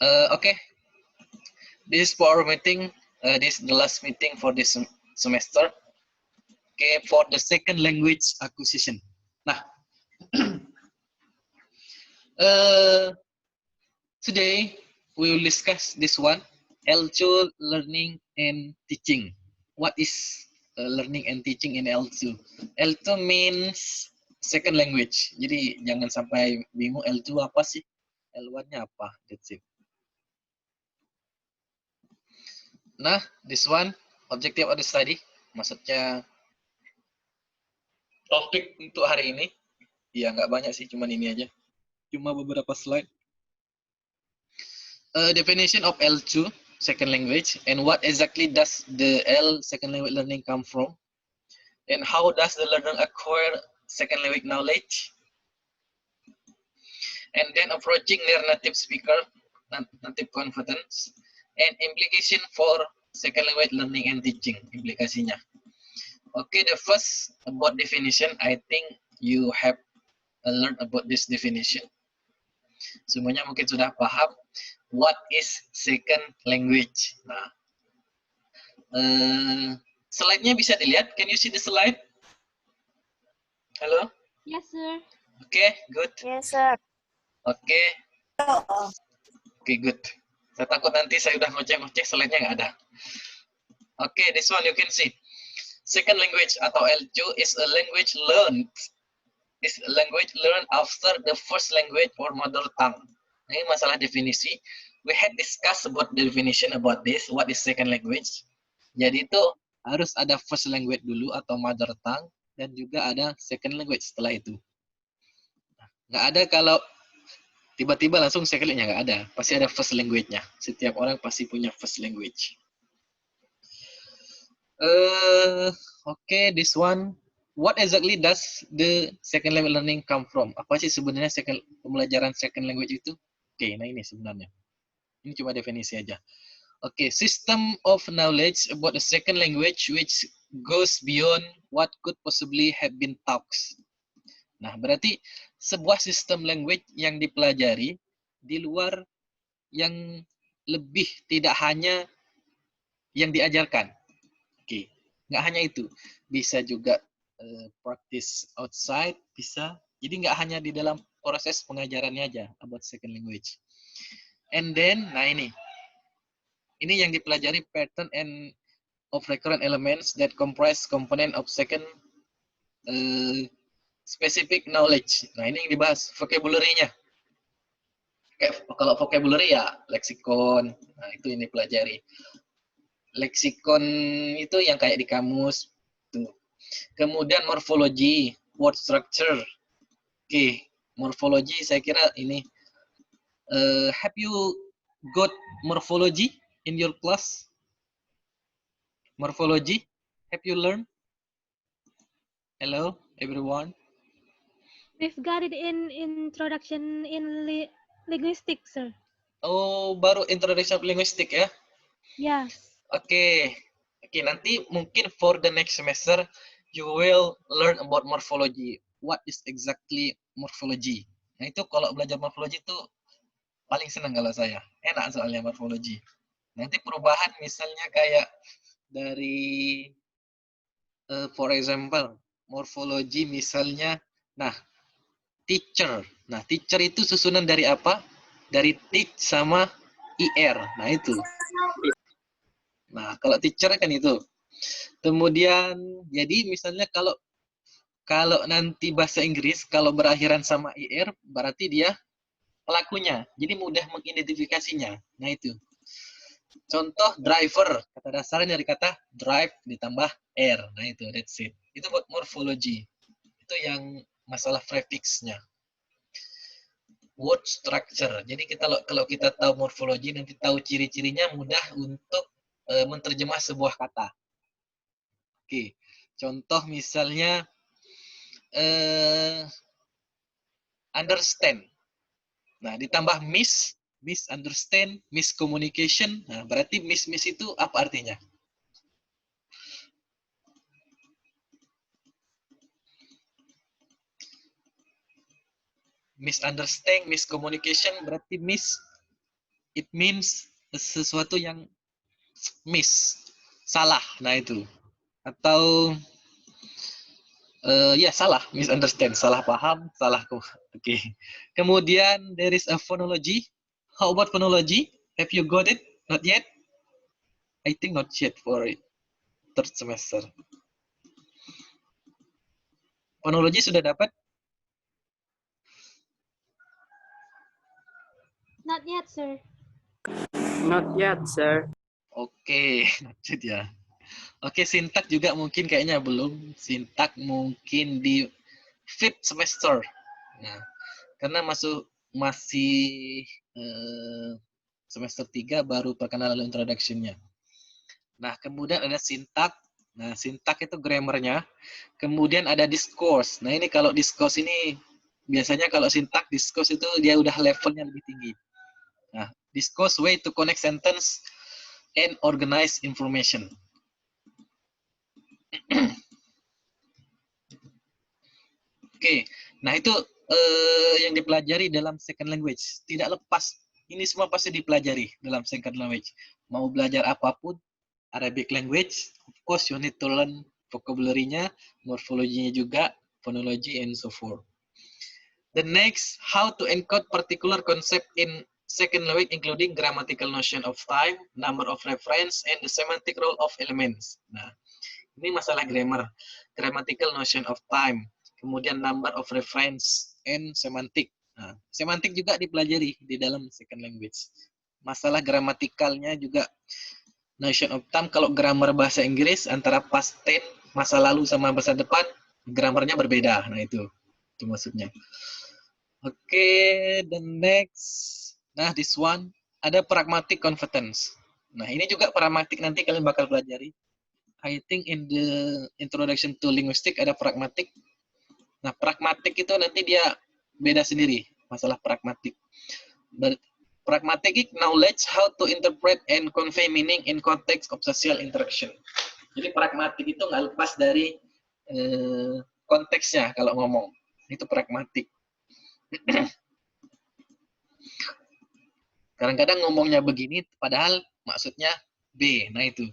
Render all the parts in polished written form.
Okay, this is for our meeting. This is the last meeting for this semester. Okay, for the second language acquisition. Nah, today we will discuss this one, L2 learning and teaching. What is learning and teaching in L2? L2 means second language. Jadi jangan sampai bingung L2 apa sih? L1-nya apa? That's it. Nah, this one, objective of the study, maksudnya topik untuk hari ini, ya nggak banyak sih, cuman ini aja. Cuma beberapa slide. Definition of L2, second language, and what exactly does the L second language learning come from? And how does the learner acquire second language knowledge? And then approaching their native speaker, native confidence, and implication for second language learning and teaching, implikasinya. Okay, the first about definition, I think you have learned about this definition. Semuanya mungkin sudah paham what is second language. Nah, slide-nya bisa dilihat. Can you see the slide? Halo? Yes, sir. Okay, good. Yes, sir. Okay. Okay, good. Saya takut nanti saya udah ngoceh-ngoceh, slide-nya nggak ada. Okay, this one you can see. Second language atau L2 is a language learned. Is a language learned after the first language or mother tongue. Nah, ini masalah definisi. We had discussed about the definition about this. What is second language? Jadi itu harus ada first language dulu atau mother tongue dan juga ada second language setelah itu. Nggak ada kalau tiba-tiba langsung second language-nya, nggak ada. Pasti ada first language-nya. Setiap orang pasti punya first language. Okay, this one. What exactly does the second language learning come from? Apa sih sebenarnya pembelajaran second language itu? Oke, nah ini sebenarnya. Ini cuma definisi aja. Oke, system of knowledge about the second language which goes beyond what could possibly have been taught. Nah, berarti sebuah sistem language yang dipelajari di luar yang lebih tidak hanya yang diajarkan. Oke, nggak hanya itu. Bisa juga practice outside, bisa. Jadi nggak hanya di dalam proses pengajarannya aja about second language. And then, nah ini yang dipelajari pattern and of recurrent elements that comprise component of second specific knowledge. Nah ini yang dibahas vocabulary-nya. Kalau vocabulary ya leksikon, nah itu yang dipelajari. Leksikon itu yang kayak di kamus. Tuh. Kemudian morfologi, word structure. Oke, morfologi saya kira ini. Have you got morphology in your class? Morphology, have you learned? Hello, everyone. We've got it in introduction in linguistics, sir. Oh, baru introduction of linguistic ya? Yes. Oke, nanti mungkin for the next semester you will learn about morphology. What is exactly morphology? Nah itu kalau belajar morphology itu paling senang kalau saya. Enak soalnya morphology. Nanti perubahan misalnya kayak dari, for example, morphology misalnya, nah teacher. Nah teacher itu susunan dari apa? Dari teach sama IR. Nah itu. Nah, kalau teacher kan itu. Kemudian, jadi misalnya kalau nanti bahasa Inggris, kalau berakhiran sama IR, berarti dia pelakunya. Jadi mudah mengidentifikasinya. Nah, itu. Contoh driver, kata dasarnya dari kata drive ditambah R. Nah, itu, that's it. Itu buat morphology. Itu yang masalah prefixnya. Word structure. Jadi kalau kita tahu morfologi, nanti tahu ciri-cirinya, mudah untuk menerjemah sebuah kata. Oke, contoh misalnya understand. Nah, ditambah misunderstand, miscommunication. Nah, berarti miss itu apa artinya? Misunderstand, miscommunication berarti it means sesuatu yang miss, salah. Nah itu. Atau ya salah, misunderstand, salah paham, salah. Oke. Kemudian there is a phonology. How about phonology? Have you got it? Not yet? I think not yet for it. Third semester. Phonology sudah dapat? Not yet, sir. Not yet, sir. Oke, not yet ya. Oke, sintak juga mungkin kayaknya belum. Sintak mungkin di fifth semester. Nah, karena masih semester 3 baru perkenalan introduction-nya. Nah, kemudian ada sintak. Nah, sintak itu grammarnya. Kemudian ada discourse. Nah, ini kalau discourse ini biasanya kalau sintak discourse itu dia udah levelnya lebih tinggi. Nah, discourse way to connect sentence and organize information. Oke, nah itu yang dipelajari dalam second language. Tidak lepas, ini semua pasti dipelajari dalam second language. Mau belajar apapun, Arabic language, of course you need to learn vocabulary-nya, morfologinya juga, phonology, and so forth. The next, how to encode particular concept in second language, including grammatical notion of time, number of reference, and the semantic role of elements. Nah, ini masalah grammar, grammatical notion of time, kemudian number of reference, and semantic. Nah, semantik juga dipelajari di dalam second language. Masalah gramatikalnya juga notion of time. Kalau grammar bahasa Inggris antara past tense, masa lalu sama masa depan, grammarnya berbeda. Nah itu maksudnya. Oke, the next. Nah, this one ada pragmatic competence. Nah, ini juga pragmatic nanti kalian bakal pelajari. I think in the introduction to linguistic ada pragmatic. Nah, pragmatic itu nanti dia beda sendiri, masalah pragmatic. Pragmatic knowledge how to interpret and convey meaning in context of social interaction. Jadi pragmatic itu nggak lepas dari konteksnya kalau ngomong. Itu pragmatic. Kadang-kadang ngomongnya begini, padahal maksudnya B. Nah itu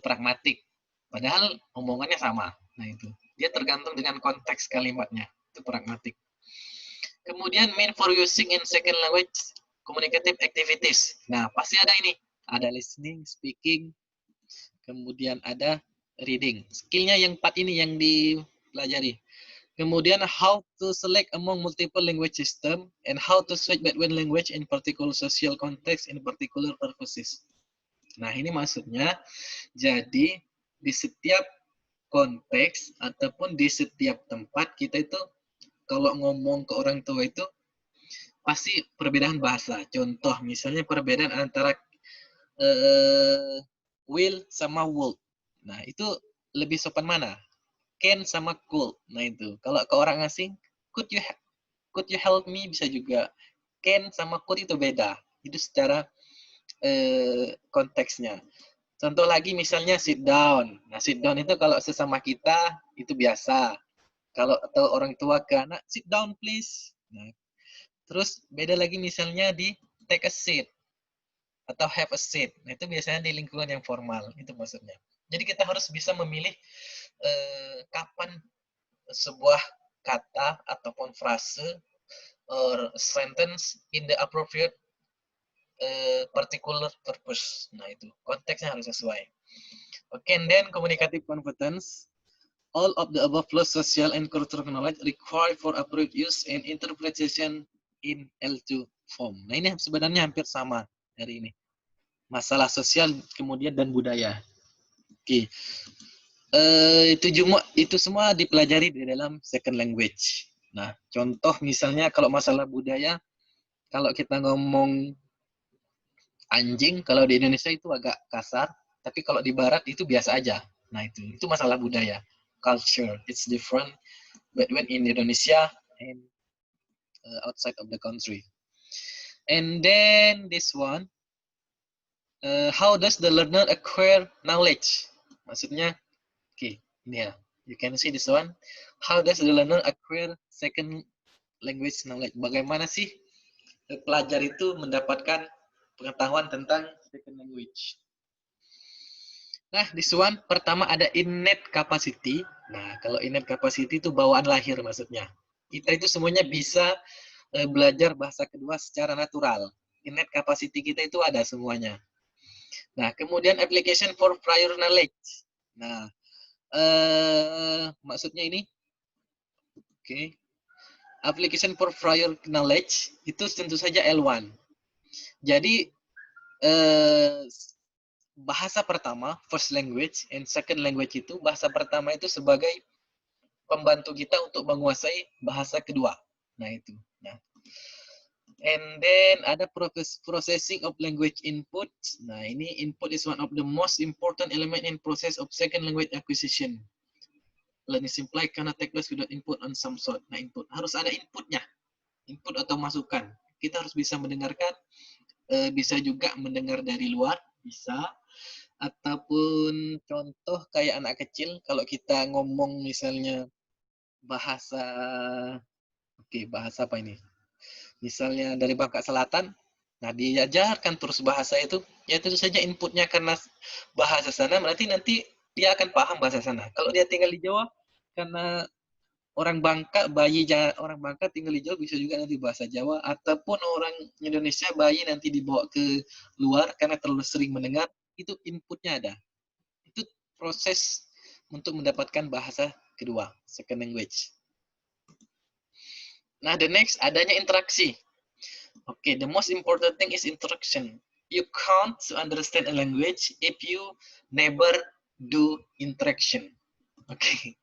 pragmatik. Padahal omongannya sama. Nah itu. Dia tergantung dengan konteks kalimatnya. Itu pragmatik. Kemudian main for using in second language communicative activities. Nah, pasti ada ini. Ada listening, speaking, kemudian ada reading. Skillnya yang 4 ini yang dipelajari. Kemudian how to select among multiple language system and how to switch between language in particular social context in particular purposes. Nah, ini maksudnya jadi di setiap konteks ataupun di setiap tempat kita itu kalau ngomong ke orang tua itu pasti perbedaan bahasa. Contoh misalnya perbedaan antara will sama would. Nah, itu lebih sopan mana? Can sama could. Nah, itu. Kalau ke orang asing, could you help me bisa juga. Can sama could itu beda. Itu secara konteksnya. Contoh lagi misalnya sit down. Nah, sit down itu kalau sesama kita itu biasa. Kalau atau orang tua ke anak, sit down please. Nah, terus beda lagi misalnya di take a seat atau have a seat. Nah, itu biasanya di lingkungan yang formal. Itu maksudnya. Jadi kita harus bisa memilih kapan sebuah kata ataupun frase or sentence in the appropriate particular purpose. Nah, itu konteksnya harus sesuai. Okay, and then communicative competence. All of the above plus social and cultural knowledge required for appropriate use and interpretation in L2 form. Nah, ini sebenarnya hampir sama dari ini. Masalah sosial kemudian dan budaya. Oke. Itu semua dipelajari di dalam second language. Nah, contoh misalnya kalau masalah budaya, kalau kita ngomong anjing, kalau di Indonesia itu agak kasar, tapi kalau di Barat itu biasa aja. Nah, itu masalah budaya. Culture, it's different between in Indonesia and outside of the country. And then this one, how does the learner acquire knowledge? Maksudnya, oke, ini ya. You can see this one. How does the learner acquire second language knowledge? Bagaimana sih pelajar itu mendapatkan pengetahuan tentang second language. Nah, this one pertama ada innate capacity. Nah, kalau innate capacity itu bawaan lahir maksudnya. Kita itu semuanya bisa belajar bahasa kedua secara natural. Innate capacity kita itu ada semuanya. Nah, kemudian application for prior knowledge. Nah, maksudnya ini, oke. Application for prior knowledge itu tentu saja L1. Jadi bahasa pertama, first language, and second language itu, bahasa pertama itu sebagai pembantu kita untuk menguasai bahasa kedua. Nah, itu. Nah. And then ada processing of language input. Nah, ini input is one of the most important element in process of second language acquisition. Learning simply cannot take place without input on some sort. Nah, input. Harus ada inputnya. Input atau masukan. Kita harus bisa mendengarkan, bisa juga mendengar dari luar, bisa. Ataupun contoh kayak anak kecil, kalau kita ngomong misalnya bahasa, bahasa apa ini? Misalnya dari Bangka Selatan, nah diajarkan terus bahasa itu, ya tentu saja inputnya karena bahasa sana, berarti nanti dia akan paham bahasa sana. Kalau dia tinggal di Jawa, karena orang Bangka, orang Bangka tinggal di Jawa bisa juga nanti bahasa Jawa, ataupun orang Indonesia bayi nanti dibawa ke luar karena terlalu sering mendengar, itu inputnya ada. Itu proses untuk mendapatkan bahasa kedua, second language. Nah, the next adanya interaksi. Okay, the most important thing is interaction. You can't understand a language if you never do interaction. Okay.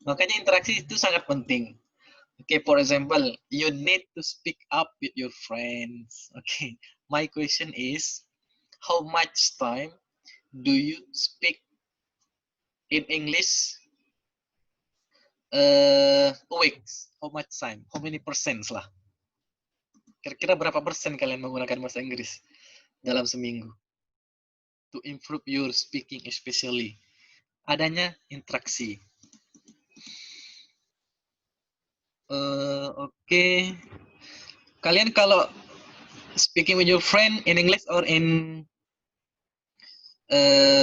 Makanya interaksi itu sangat penting. Okay, for example, you need to speak up with your friends. Okay, my question is, how much time do you speak in English a week? How much time? How many percent lah? Kira-kira berapa persen kalian menggunakan bahasa Inggris dalam seminggu? To improve your speaking especially. Adanya interaksi. Oke. Kalian kalau speaking with your friend in English or in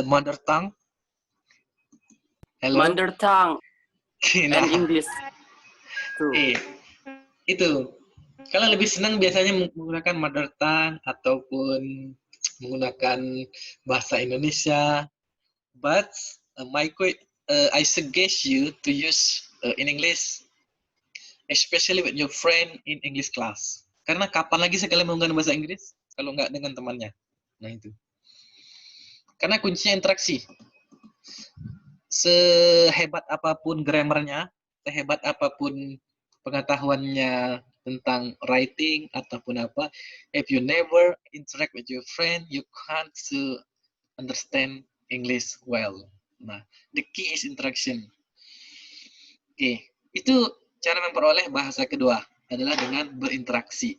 mother tongue? Hello? Mother tongue Nah, and English too. Itu. Kalian lebih senang biasanya menggunakan mother tongue ataupun menggunakan bahasa Indonesia. But I suggest you to use in English, especially with your friend in English class. Karena kapan lagi sekali menggunakan bahasa Inggris kalau nggak dengan temannya. Nah, itu. Karena kuncinya interaksi. Sehebat apapun grammarnya, sehebat apapun pengetahuannya tentang writing ataupun apa, if you never interact with your friend, you can't understand English well. Nah, the key is interaction. Oke, itu cara memperoleh bahasa kedua adalah dengan berinteraksi.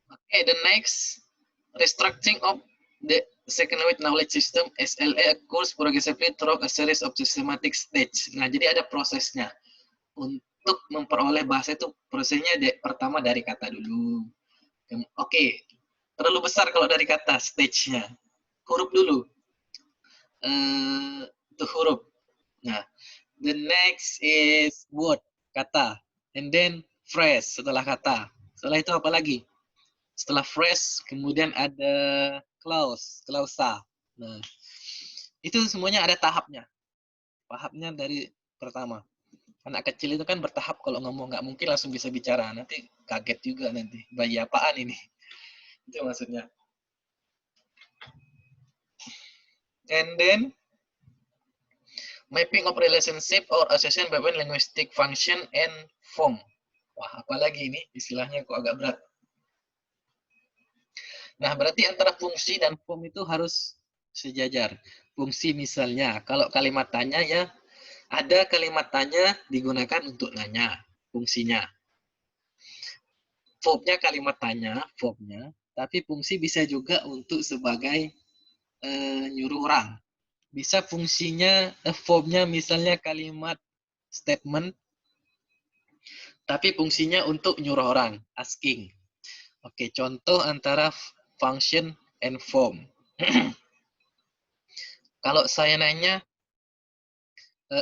Oke, the next, restructuring of the second language knowledge system SLA occurs progressively through a series of systematic stage. Nah, jadi ada prosesnya. Untuk memperoleh bahasa itu prosesnya pertama dari kata dulu. Oke, terlalu besar kalau dari kata, stage-nya. Huruf dulu. Itu huruf. Nah, the next is word, kata. And then phrase setelah kata. Setelah itu apa lagi? Setelah phrase, kemudian ada clause, klausa. Nah, itu semuanya ada tahapnya. Tahapnya dari pertama. Anak kecil itu kan bertahap, kalau ngomong nggak mungkin langsung bisa bicara. Nanti kaget juga nanti. Bayi apaan ini? Itu maksudnya. And then, mapping of relationship or association between linguistic function and form. Wah, apalagi ini istilahnya kok agak berat. Nah, berarti antara fungsi dan form itu harus sejajar. Fungsi misalnya, kalau kalimat tanya ya, ada kalimat tanya digunakan untuk nanya, fungsinya. Formnya kalimat tanya, formnya, tapi fungsi bisa juga untuk sebagai nyuruh orang. Bisa fungsinya, formnya misalnya kalimat statement, tapi fungsinya untuk nyuruh orang, asking. Oke, contoh antara function and form. Kalau saya nanya,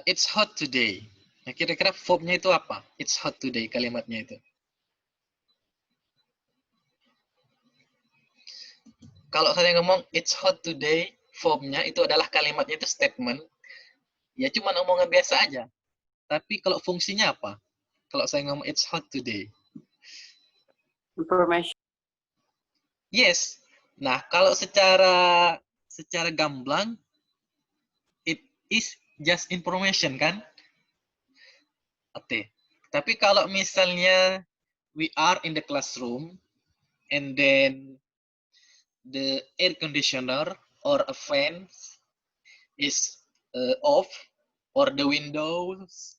it's hot today. Nah, kira-kira formnya itu apa? It's hot today, kalimatnya itu. Kalau saya ngomong it's hot today, formnya itu adalah kalimatnya itu statement. Ya cuma omongan biasa aja. Tapi kalau fungsinya apa? Kalau saya ngomong it's hot today. Information. Yes. Nah, kalau secara gamblang, it is just information kan? Oke. Tapi kalau misalnya we are in the classroom and then the air conditioner or a fan is off or the windows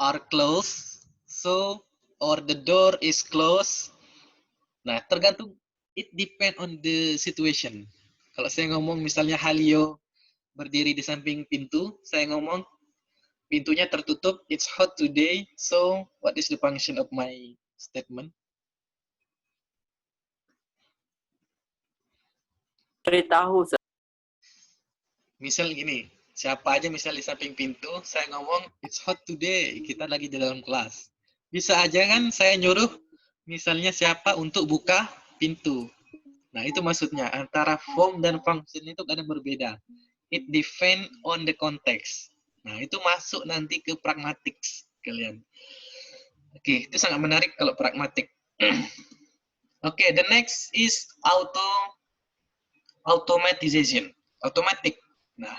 are closed, so or the door is closed. Nah, tergantung, it depend on the situation. Kalau saya ngomong misalnya Halio berdiri di samping pintu, saya ngomong pintunya tertutup, it's hot today, so what is the function of my statement? Beritahu, sir. Misal gini, siapa aja misal di samping pintu, saya ngomong, it's hot today, kita lagi di dalam kelas. Bisa aja kan saya nyuruh, misalnya siapa untuk buka pintu. Nah, itu maksudnya, antara form dan function itu kadang berbeda. It depend on the context. Nah, itu masuk nanti ke pragmatics kalian. Oke, itu sangat menarik kalau pragmatik. Oke, the next is automatization. Automatic. Nah,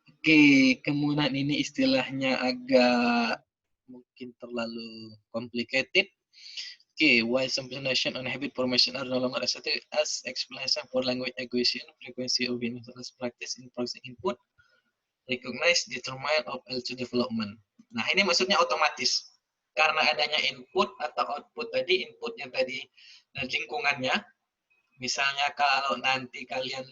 oke, kemudian ini istilahnya agak mungkin terlalu complicated. Okay, while some explanation on habit formation are no longer accepted as explanation for language acquisition, frequency of as practice in processing input, recognize determine of L2 development. Nah, ini maksudnya otomatis. Karena adanya input atau output tadi, inputnya tadi dan lingkungannya. Misalnya kalau nanti kalian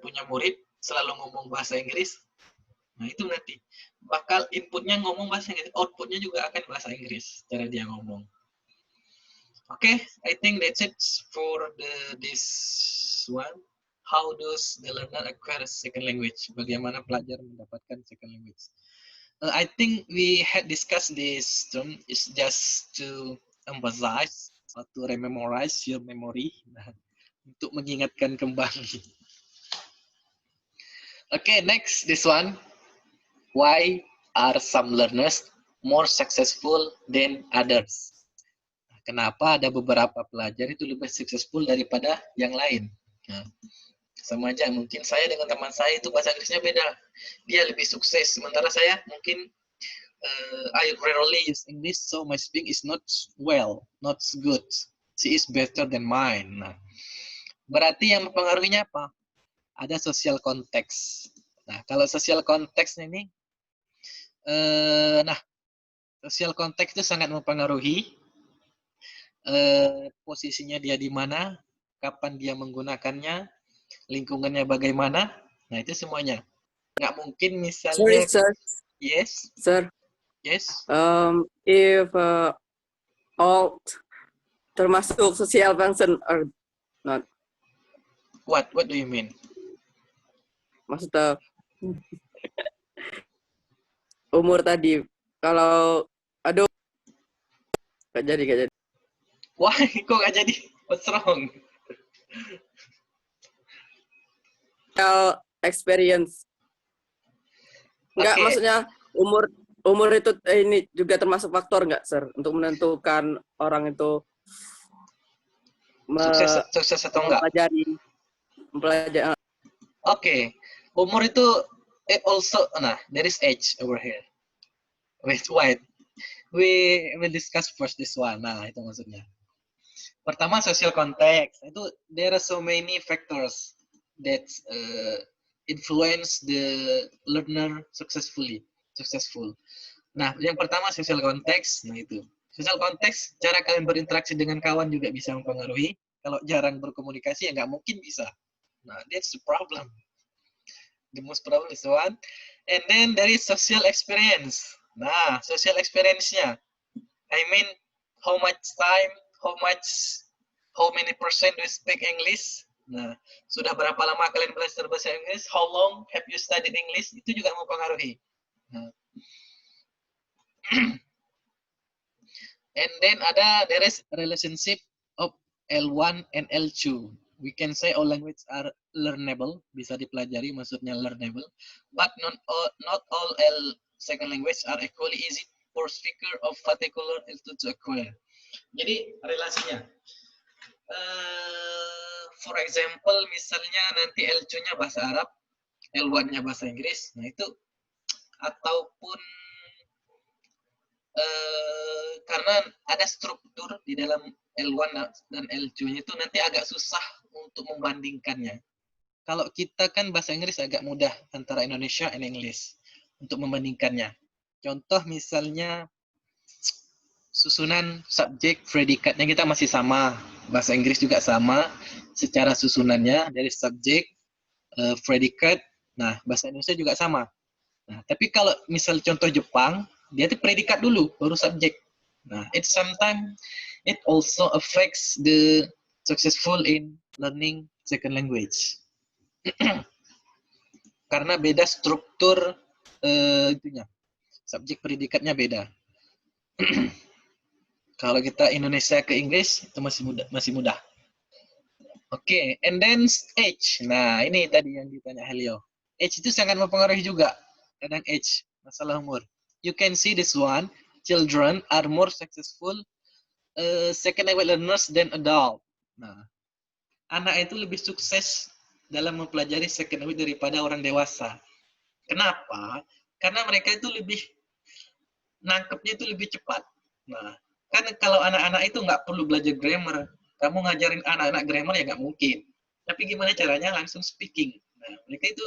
punya murid selalu ngomong bahasa Inggris, nah itu nanti bakal inputnya ngomong bahasa Inggris, outputnya juga akan bahasa Inggris, cara dia ngomong. Okay, I think that's it for this one. How does the learner acquire second language? Bagaimana pelajar mendapatkan second language? I think we had discussed this term. It's just to emphasize or to rememorize your memory. Untuk mengingatkan kembali. Okay, next this one. Why are some learners more successful than others? Kenapa ada beberapa pelajar itu lebih successful daripada yang lain? Nah, sama aja, mungkin saya dengan teman saya itu bahasa Inggrisnya beda. Dia lebih sukses, sementara saya mungkin I rarely use English, so my speak is not well, not good. She is better than mine. Nah, berarti yang mempengaruhinya apa? Ada social context. Nah, kalau social context ini, social context itu sangat mempengaruhi posisinya dia di mana, kapan dia menggunakannya, lingkungannya bagaimana. Nah, itu semuanya. Nggak mungkin misalnya... Sorry, sir. Yes? Sir. Yes? If all termasuk social function or not. What do you mean? Maksudnya umur tadi. Kalau aduh gak jadi. Why? Kok nggak jadi? What's wrong? Experience. Enggak, Okay. maksudnya umur itu ini juga termasuk faktor nggak, sir, untuk menentukan orang itu sukses atau enggak? mempelajari. Okay. Umur itu also, there is age over here. Wait. We will discuss first this one. Nah, itu maksudnya. Pertama, social context. Itu there are so many factors that influence the learner successful. Nah, yang pertama social context. Nah, itu. Social context, cara kalian berinteraksi dengan kawan juga bisa mempengaruhi. Kalau jarang berkomunikasi, ya nggak mungkin bisa. Nah, that's the problem. The most problem is one. And then there is social experience. Nah, social experience-nya. I mean, how much time, how many percent do you speak English? Nah, sudah berapa lama kalian belajar bahasa Inggris? How long have you studied English? Itu juga mempengaruhi. Nah. And then there is relationship of L1 and L2. We can say all languages are learnable, bisa dipelajari, maksudnya learnable. But not all second language are equally easy for speaker of particular L2 to acquire. Jadi relasinya, for example, misalnya nanti L2-nya bahasa Arab, L1-nya bahasa Inggris, nah itu ataupun karena ada struktur di dalam L1 dan L2-nya itu nanti agak susah untuk membandingkannya. Kalau kita kan bahasa Inggris agak mudah antara Indonesia dan English untuk membandingkannya. Contoh misalnya susunan subjek predikatnya kita masih sama, bahasa Inggris juga sama secara susunannya dari subjek, predikat, nah bahasa Indonesia juga sama. Nah, tapi kalau misal contoh Jepang, dia itu predikat dulu, baru subjek. Nah, sometimes it also affects the successful in learning second language. Karena beda struktur itunya, subjek predikatnya beda. Kalau kita Indonesia ke Inggris itu masih mudah. Oke, and then age. Nah, ini tadi yang ditanya Helio. Age itu sangat mempengaruhi juga. Kadang age, masalah umur. You can see this one. Children are more successful second language learners than adult. Nah, anak itu lebih sukses dalam mempelajari second language daripada orang dewasa. Kenapa? Karena mereka itu lebih nangkepnya itu lebih cepat. Nah, kan kalau anak-anak itu nggak perlu belajar grammar. Kamu ngajarin anak-anak grammar ya nggak mungkin. Tapi gimana caranya langsung speaking. Nah, mereka itu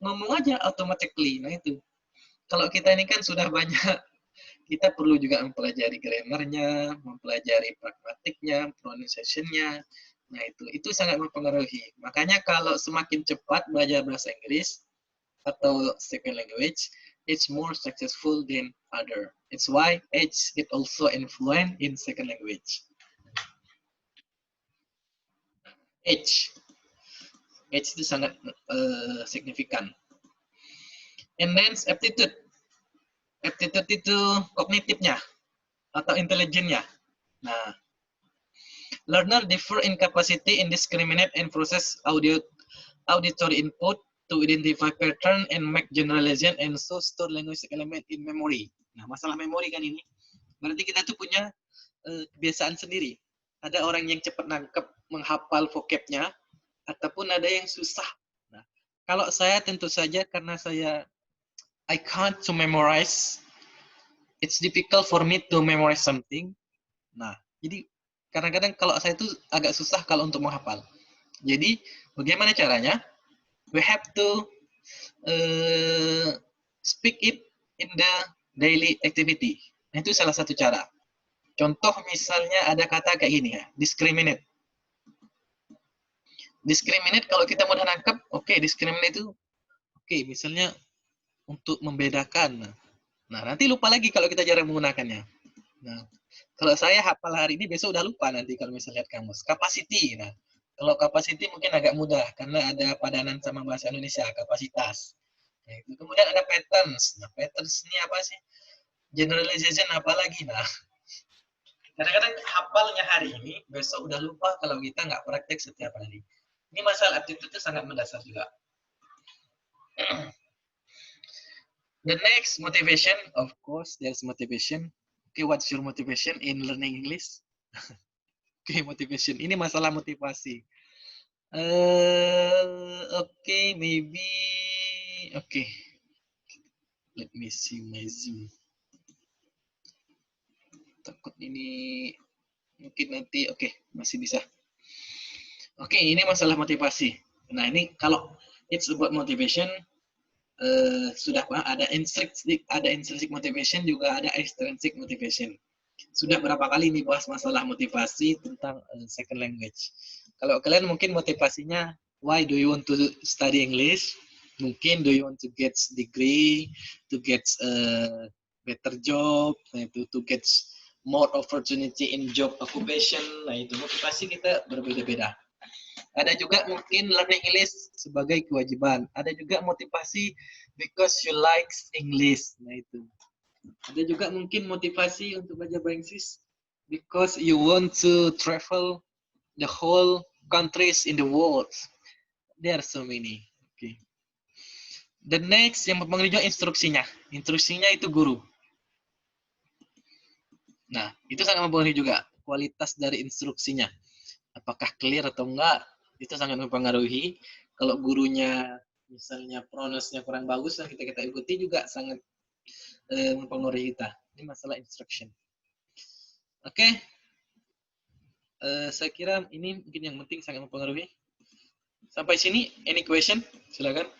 ngomong aja automatically. Nah itu. Kalau kita ini kan sudah banyak, kita perlu juga mempelajari grammarnya, mempelajari pragmatiknya, pronunciation-nya. Nah itu sangat mempengaruhi. Makanya kalau semakin cepat belajar bahasa Inggris atau second language, it's more successful than other. It's why age it also influence in second language. Age itu sangat signifikan. And then aptitude. Aptitude itu kognitifnya atau intelijennya. Nah, learner differ in capacity in discriminate and process auditory input to identify pattern and make generalization and so store language element in memory. Nah, masalah memori kan ini. Berarti kita tuh punya kebiasaan sendiri. Ada orang yang cepat nangkep, menghafal vocabnya, ataupun ada yang susah. Nah, kalau saya tentu saja karena I can't to memorize. It's difficult for me to memorize something. Nah, jadi kadang-kadang kalau saya itu agak susah kalau untuk menghafal. Jadi, bagaimana caranya? We have to speak it in the daily activity. Nah, itu salah satu cara. Contoh misalnya ada kata kayak gini ya, discriminate. Discriminate kalau kita mudah nangkep, oke, discriminate itu misalnya untuk membedakan. Nah, nanti lupa lagi kalau kita jarang menggunakannya. Nah, kalau saya hafal hari ini, besok udah lupa nanti kalau misalnya lihat kamus. Capacity. Nah, kalau capacity mungkin agak mudah karena ada padanan sama bahasa Indonesia, kapasitas. Nah, itu. Kemudian ada patterns. Nah, patterns ini apa sih? Generalization apa lagi? Nah, kadang-kadang hafalnya hari ini, besok udah lupa kalau kita nggak praktek setiap hari. Ini masalah aptitude itu sangat mendasar juga. The next motivation, of course, there's motivation. Okay, what's your motivation in learning English? Okay, motivation. Ini masalah motivasi. Okay, maybe. Okay. Let me see my Zoom. Takut ini mungkin nanti. Okay, masih bisa. Okay, ini masalah motivasi. Nah, ini kalau it's about motivation, sudah ada intrinsic motivation, juga ada extrinsic motivation. Sudah berapa kali nih bahas masalah motivasi tentang second language. Kalau kalian mungkin motivasinya, why do you want to study English? Mungkin do you want to get degree, to get better job, to get more opportunity in job occupation. Nah, itu motivasi kita berbeda-beda. Ada juga mungkin learning English sebagai kewajiban. Ada juga motivasi because you likes English. Nah, itu. Ada juga mungkin motivasi untuk belajar bahasa Inggris because you want to travel the whole countries in the world. There are so many. Okay. The next yang mempengaruhi juga instruksinya. Instruksinya itu guru. Nah, itu sangat mempengaruhi juga kualitas dari instruksinya. Apakah clear atau enggak, itu sangat mempengaruhi. Kalau gurunya misalnya pronounce-nya kurang bagus, dan kita ikuti juga sangat mempengaruhi kita. Ini masalah instruction. Oke. Saya kira ini mungkin yang penting sangat mempengaruhi. Sampai sini, any question? Silakan.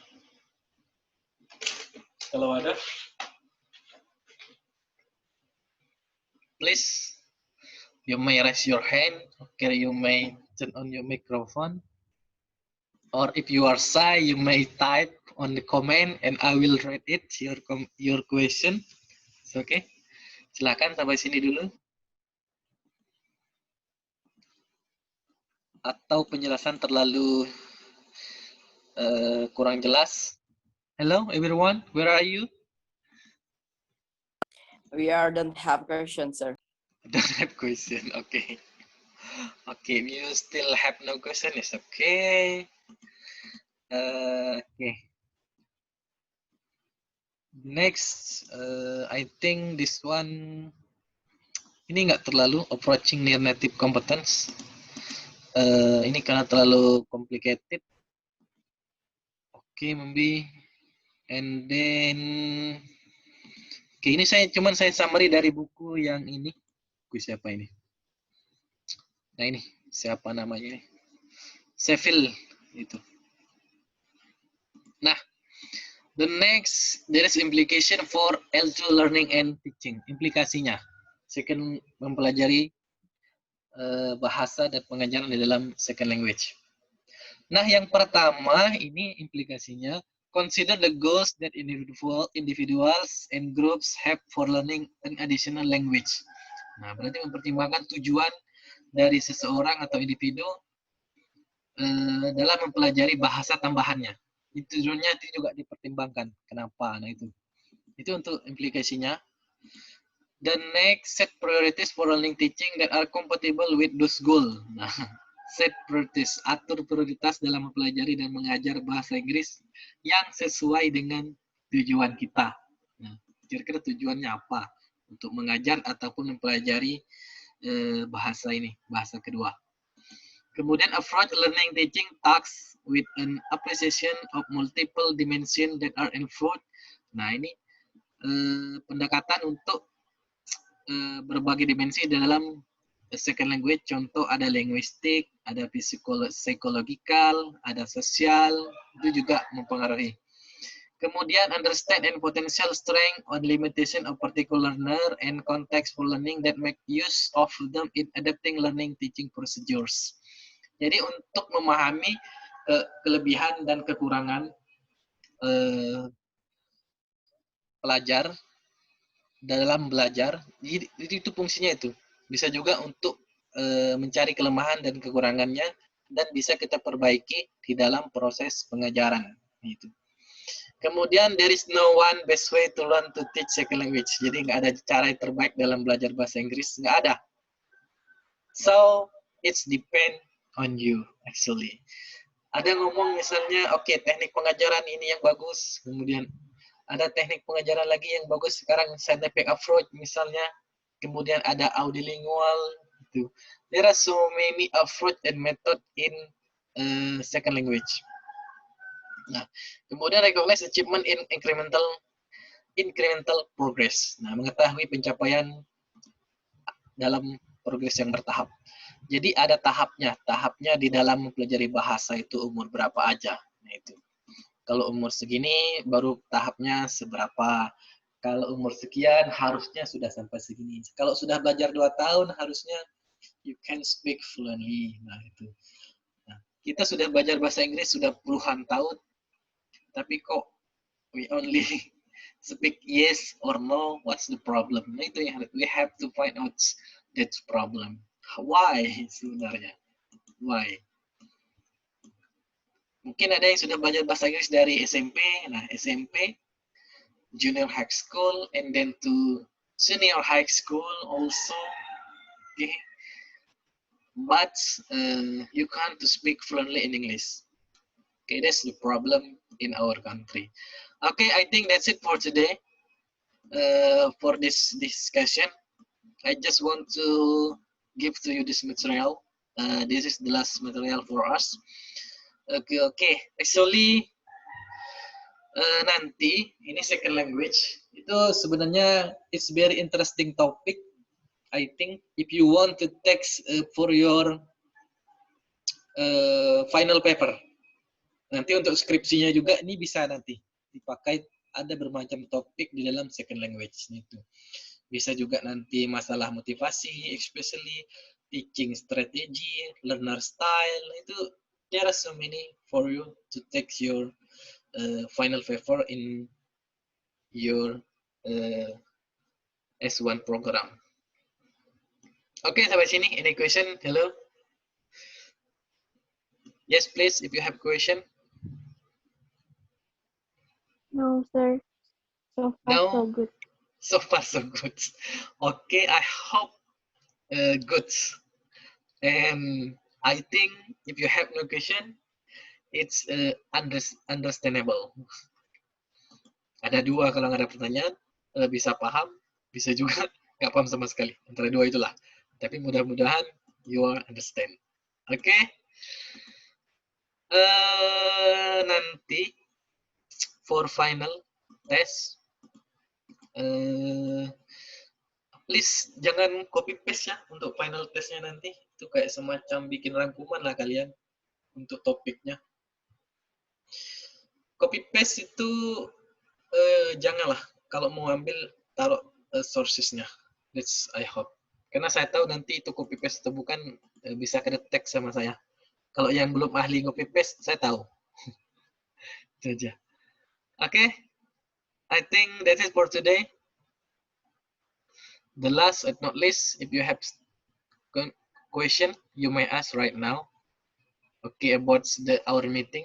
Kalau ada. Please, you may raise your hand. Okay, you may turn on your microphone. Or if you are shy, you may type on the comment and I will read it, your question. So, okay. Silakan sampai sini dulu. Atau penjelasan terlalu kurang jelas. Hello everyone, where are you? Don't have questions, sir. Don't have question, okay. Okay, you still have no question, it's okay. Okay. Next, I think this one, ini nggak terlalu approaching near native competence. Ini karena terlalu complicated. Okay, maybe. And then, ini saya summary dari buku yang ini. Buku siapa ini? Nah ini, siapa namanya ini? Seville, itu. Nah, the next, there is implication for L2 learning and teaching. Implikasinya, second mempelajari bahasa dan pengajaran di dalam second language. Nah, yang pertama ini implikasinya, consider the goals that individuals and groups have for learning an additional language. Nah, berarti mempertimbangkan tujuan dari seseorang atau individu dalam mempelajari bahasa tambahannya. Tujuannya itu juga dipertimbangkan. Kenapa? Nah, itu untuk implikasinya. The next, set priorities for learning teaching that are compatible with those goals. Nah, set priorities, atur prioritas dalam mempelajari dan mengajar bahasa Inggris yang sesuai dengan tujuan kita. Nah, kira-kira tujuannya apa untuk mengajar ataupun mempelajari bahasa ini, bahasa kedua. Kemudian approach learning teaching tasks with an appreciation of multiple dimensions that are involved. Nah, ini pendekatan untuk berbagai dimensi dalam second language. Contoh ada linguistik, ada psikologikal, ada sosial, itu juga mempengaruhi. Kemudian understand and potential strength or limitation of particular learner and context for learning that make use of them in adapting learning teaching procedures. Jadi untuk memahami kelebihan dan kekurangan pelajar dalam belajar, jadi itu fungsinya itu. Bisa juga untuk mencari kelemahan dan kekurangannya dan bisa kita perbaiki di dalam proses pengajaran. Itu. Kemudian there is no one best way to learn to teach second language. Jadi nggak ada cara yang terbaik dalam belajar bahasa Inggris, nggak ada. So it's depend on you actually. Ada ngomong misalnya, oke, teknik pengajaran ini yang bagus, kemudian ada teknik pengajaran lagi yang bagus sekarang scientific approach misalnya, kemudian ada audilingual itu. There are so many approach and method in second language. Nah, kemudian recognize achievement in incremental progress. Nah, mengetahui pencapaian dalam progres yang bertahap. Jadi ada tahapnya di dalam mempelajari bahasa itu umur berapa aja. Nah, itu. Kalau umur segini baru tahapnya seberapa. Kalau umur sekian harusnya sudah sampai segini. Kalau sudah belajar 2 tahun harusnya you can speak fluently. Nah, itu. Nah, kita sudah belajar bahasa Inggris sudah puluhan tahun, tapi kok we only speak yes or no. What's the problem? Nah, itu yang we have to find out that problem. Why sebenarnya? Why? Mungkin ada yang sudah belajar bahasa Inggris dari SMP. Nah, SMP, junior high school, and then to senior high school also. Okay. But you can't speak fluently in English. Okay, that's the problem in our country. Okay, I think that's it for today. For this discussion, I just want to give to you this material. This is the last material for us. Okay. Actually, nanti ini second language itu sebenarnya it's very interesting topic. I think if you want to text for your final paper, nanti untuk skripsinya juga ini bisa nanti dipakai, ada bermacam topik di dalam second language itu. Bisa juga nanti masalah motivasi, especially teaching strategy, learner style, itu there are so many for you to take your final paper in your S1 program. Oke, sampai sini. Any question? Hello? Yes, please, if you have question. No, sir. So far, No? so good. So far, so good. Okay, I hope good. And I think if you have no question, it's understandable. Ada dua kalau nggak ada pertanyaan, bisa paham, bisa juga nggak paham sama sekali. Antara dua itulah. Tapi mudah-mudahan you understand. Oke? Nanti for final test, please jangan copy paste ya untuk final testnya nanti. Itu kayak semacam bikin rangkuman lah kalian untuk topiknya. Copy paste itu janganlah, kalau mau ambil taruh sourcesnya. That's I hope. Karena saya tahu nanti itu copy paste atau bukan bisa kedetek sama saya. Kalau yang belum ahli copy paste, saya tahu. Itu aja. Okay, I think that's it for today. The last but not least, if you have question, you may ask right now. Okay, about our meeting.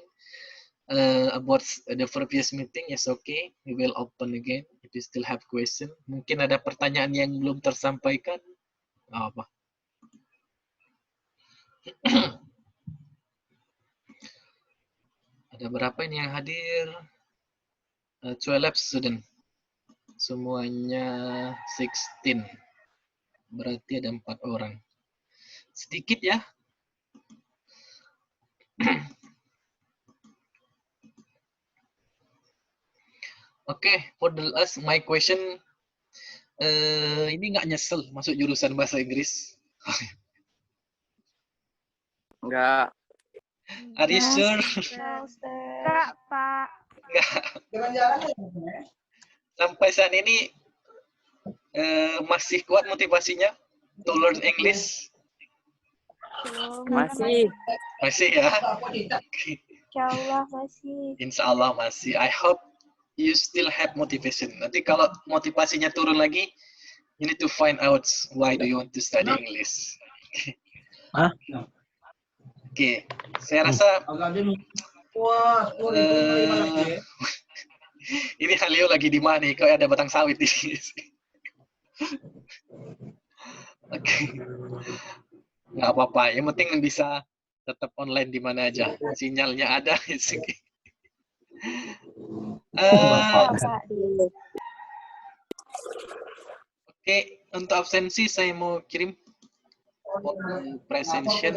About the previous meeting, yes, okay, we will open again if you still have question. Mungkin ada pertanyaan yang belum tersampaikan. Apa? Ada berapa ini yang hadir? 12 student. Semuanya 16. Berarti ada 4 orang. Sedikit ya. Okay, for the last, my question, ini nggak nyesel masuk jurusan bahasa Inggris? Enggak. Are you sure? Enggak, Pak. Nggak. Sampai saat ini masih kuat motivasinya to learn English? Masih. Masih ya? Insya Allah masih. Insya Allah masih. I hope you still have motivation. Nanti kalau motivasinya turun lagi, you need to find out why do you want to study English. Oke, saya rasa ini Halio lagi di mana nih? Kok ada batang sawit di sini? Oke, nggak apa-apa. Yang penting bisa tetap online di mana aja. Sinyalnya ada. Oke, untuk absensi saya mau kirim presentation.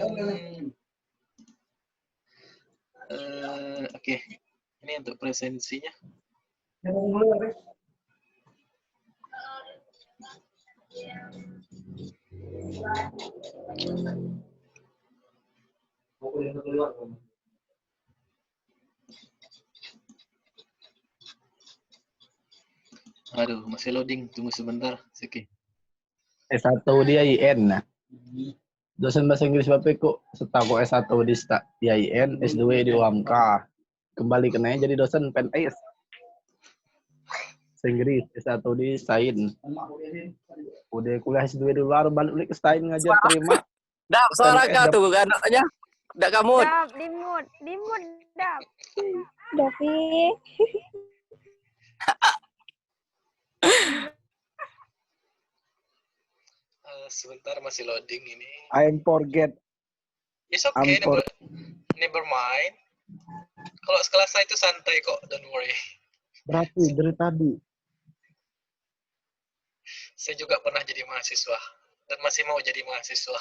Oke, ini untuk presensinya. Aduh, masih loading. Tunggu sebentar. Oke. S1 di IAIN. Nah. Dosen bahasa Inggris Bapak kok setahu S1 di IAIN, S2 di UAMK. Kembali kenanya jadi dosen PNS. bahasa Inggris S1 di Sain. Udah kuliah S2 dulu baru balik ke Sain ngajar terima. Dap, suara SNMPTN kau dapat. tuh anaknya. Dak kamu. Dap, di mood, Dap. Davi. Sebentar masih loading ini. I'm forget. It's okay, I'm for- never mind. Kalau sekelas saya itu santai kok, don't worry. Berarti dari tadi. Saya juga pernah jadi mahasiswa dan masih mau jadi mahasiswa.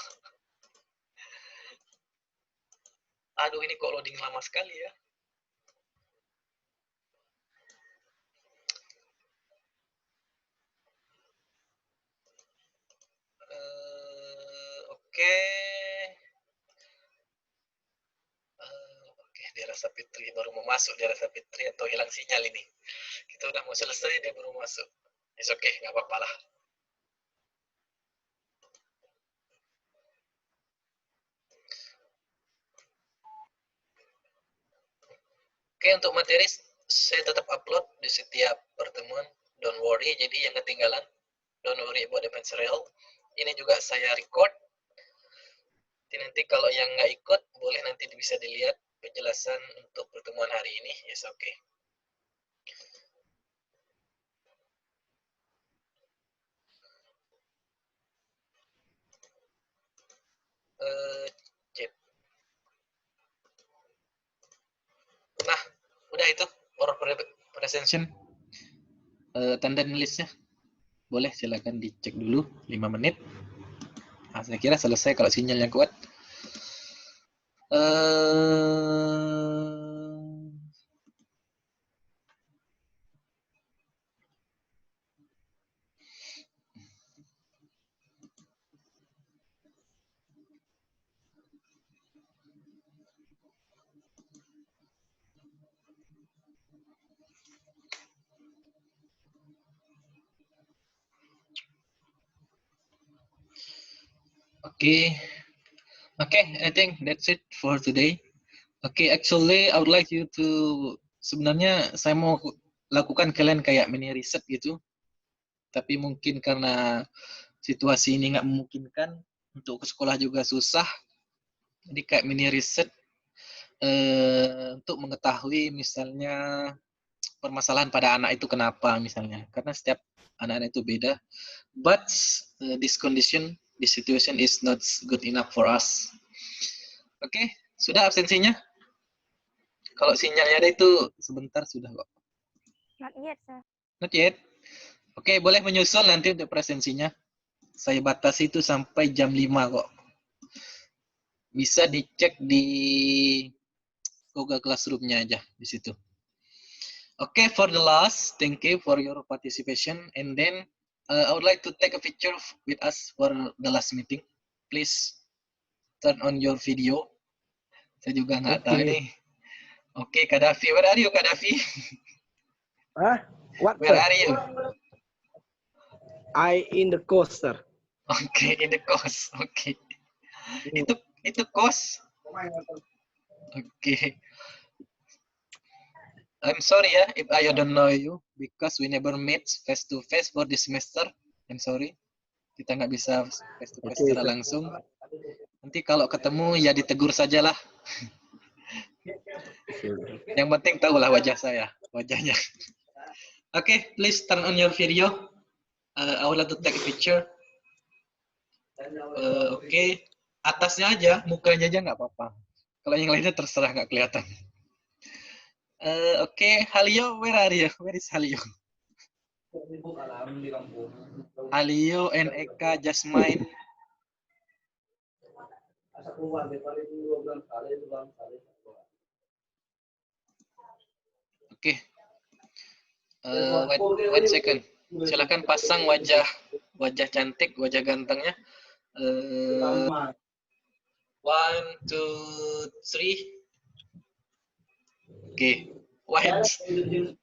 Aduh, ini kok loading lama sekali ya. Oke. Oke, Dera Sapitri baru mau masuk. Dera Sapitri atau hilang sinyal ini. Kita udah mau selesai, dia baru masuk. It's okay, nggak apa-apa lah. Oke, untuk materi saya tetap upload di setiap pertemuan. Don't worry, jadi yang ketinggalan. Don't worry about the material. Ini juga saya record. Nanti kalau yang nggak ikut, boleh nanti bisa dilihat penjelasan untuk pertemuan hari ini. Yes, oke. Chat. Nah, udah itu. Or presentation. Tanda nulisnya. Boleh, silakan dicek dulu 5 menit. Nah, saya kira selesai kalau sinyalnya kuat. Okay, I think that's it for today. Okay, actually I would like you to, sebenarnya saya mau lakukan kalian kayak mini riset gitu. Tapi mungkin karena situasi ini nggak memungkinkan, untuk ke sekolah juga susah. Jadi kayak mini riset untuk mengetahui misalnya permasalahan pada anak itu kenapa misalnya. Karena setiap anak-anak itu beda. But this situation is not good enough for us. Oke, sudah absensinya? Kalau sinyalnya ada itu sebentar sudah kok. Not yet, sir. Not yet. Oke, boleh menyusul nanti untuk presensinya. Saya batasi itu sampai jam 5 kok. Bisa dicek di Google Classroom-nya aja di situ. Okay, for the last, thank you for your participation. And then I would like to take a picture with us for the last meeting. Please turn on your video. Saya juga nggak tahu nih. Okay, Kadafi, where are you, Kadafi? Hah? What? Where are you? I in the coaster. Okay, in the course. Okay. Itu course. Okay. I'm sorry ya if I don't know you because we never met face to face for this semester. I'm sorry. Kita nggak bisa face to face secara langsung. Nanti kalau ketemu ya ditegur sajalah. Yang penting tahulah wajah saya, wajahnya. Okay, please turn on your video. I would like to take a picture. Okay, atasnya aja, mukanya aja nggak apa-apa. Kalau yang lainnya terserah nggak kelihatan. Okay, Halio, where are you? Where is Halio? Halio and Eka, Jasmine. Oke. Wait second. Silakan pasang wajah cantik, wajah gantengnya. 1, 2, 3. Oke. Wait. 1, 2,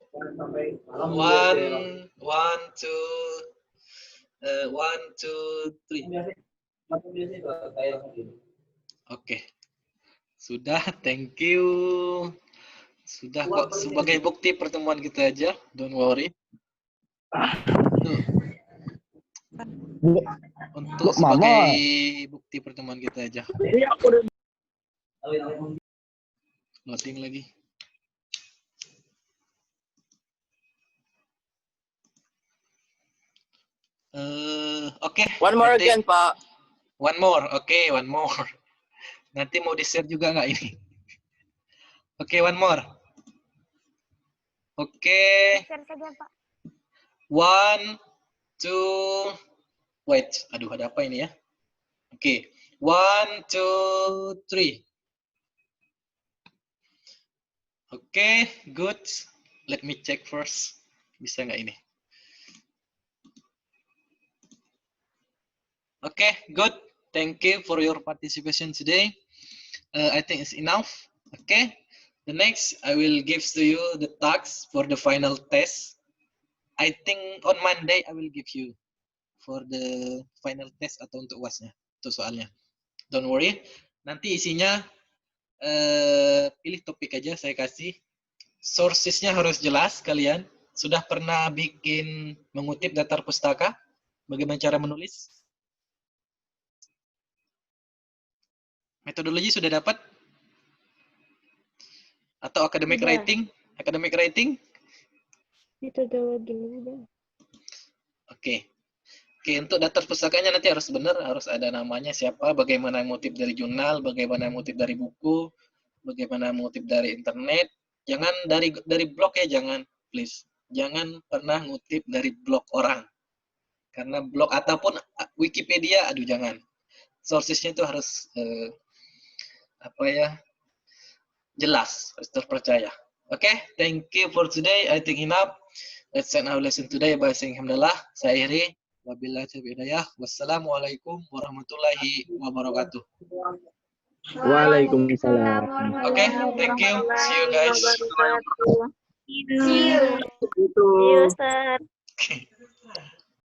1, 2, 3. Oke. Sudah, thank you. Sudah kok, sebagai bukti pertemuan kita aja, don't worry. Tuh, Bu- untuk Mama. sebagai bukti pertemuan kita aja. Loading lagi. Oke. One more nanti- again, Pak. One more, oke, one more. Nanti mau di-share juga nggak ini? Oke, one more. Oke, Share saja, Pak. 1, 2, wait, aduh ada apa ini ya? Oke, 1, 2, 3. Oke, good. Let me check first. Bisa nggak ini? Oke, good. Thank you for your participation today. I think it's enough. Okay. The next, I will give to you the task for the final test. I think on Monday I will give you for the final test atau untuk UAS-nya, untuk soalnya. Don't worry. Nanti isinya pilih topik aja saya kasih. Sources-nya harus jelas kalian. Sudah pernah bikin mengutip daftar pustaka? Bagaimana cara menulis? Metodologi sudah dapat? Atau academic Sudah. writing? Academic writing? Metodologi udah. Oke. Oke, untuk daftar pustakanya nanti harus benar, harus ada namanya siapa, bagaimana ngutip dari jurnal, bagaimana ngutip dari buku, bagaimana ngutip dari internet. Jangan dari blog ya, jangan, please. Jangan pernah ngutip dari blog orang. Karena blog ataupun Wikipedia, aduh jangan. Sourcesnya itu harus jelas, harus terpercaya. Oke, thank you for today. I think enough. Let's end our lesson today by saying alhamdulillah. Saya akhiri. Wabillahi taufiq hidayah. Wassalamualaikum warahmatullahi wabarakatuh. Waalaikumsalam. Okay, thank you. See you guys. See you.